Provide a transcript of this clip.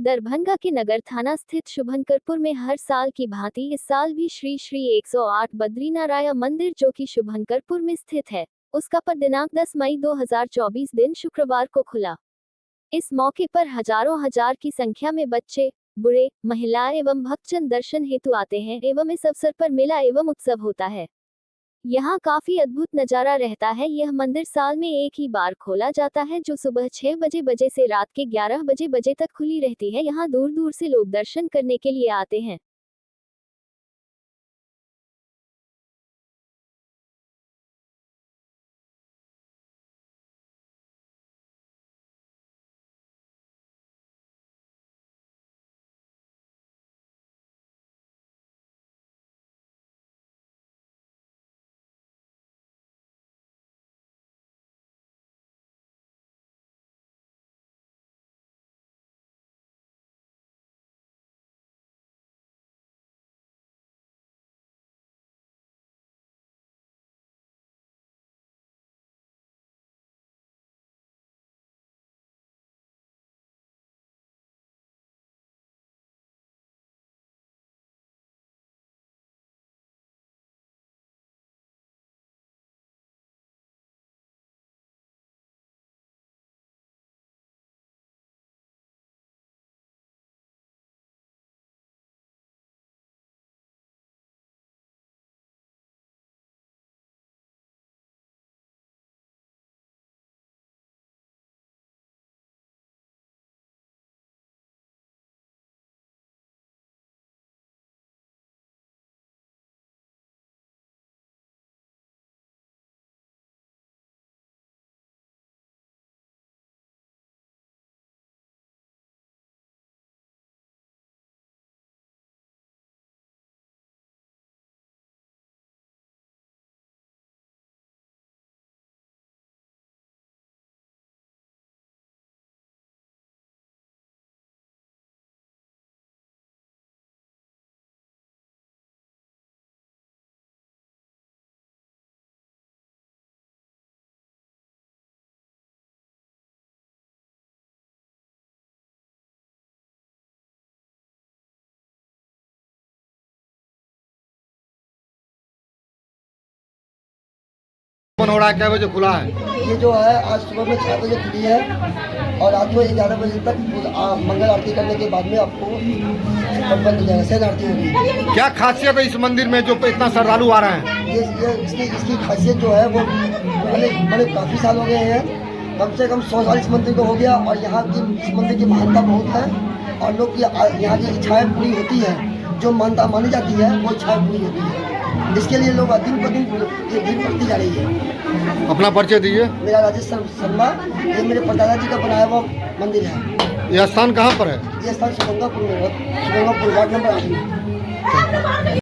दरभंगा के नगर थाना स्थित शुभंकरपुर में हर साल की भांति इस साल भी श्री श्री 108 बद्रीनारायण मंदिर जो कि शुभंकरपुर में स्थित है, उसका पर दिनांक 10 मई 2024 दिन शुक्रवार को खुला। इस मौके पर हजारों हजार की संख्या में बच्चे, बूढ़े, महिलाएं एवं भक्तजन दर्शन हेतु आते हैं एवं इस अवसर पर मेला एवं उत्सव होता है। यहाँ काफी अद्भुत नजारा रहता है। यह मंदिर साल में एक ही बार खोला जाता है जो सुबह 6 बजे से रात के 11 बजे तक खुली रहती है। यहाँ दूर दूर से लोग दर्शन करने के लिए आते हैं। हो रहा है, क्या बजे खुला है? ये जो है आज सुबह में 6 बजे खुली है और रात में 11 बजे तक मंगल आरती करने के बाद में आपको बंद हो जाएगा, सहज आरती होगी। क्या खासियत है इस मंदिर में जो इतना श्रद्धालु आ रहे हैं? ये इसकी खासियत जो है वो मैंने काफ़ी साल हो गए हैं, कम से कम 100 साल इस मंदिर को हो गया और यहाँ की इस मंदिर की महानता बहुत है और लोग की यहाँ की इच्छाएँ पूरी होती है। जो मानता मानी जाती है वो इच्छाएँ पूरी होती है। इसके लिए लोग दिन ब दिन ये भीड़ बढ़ती जा रही है। अपना परिचय दीजिए। मेरा राजेश शर्मा, ये मेरे परदादा जी का बनाया हुआ मंदिर है। यह स्थान कहाँ पर है? ये स्थान शुभंकरपुर में, शुभंकरपुर वार्ड नंबर 8 में।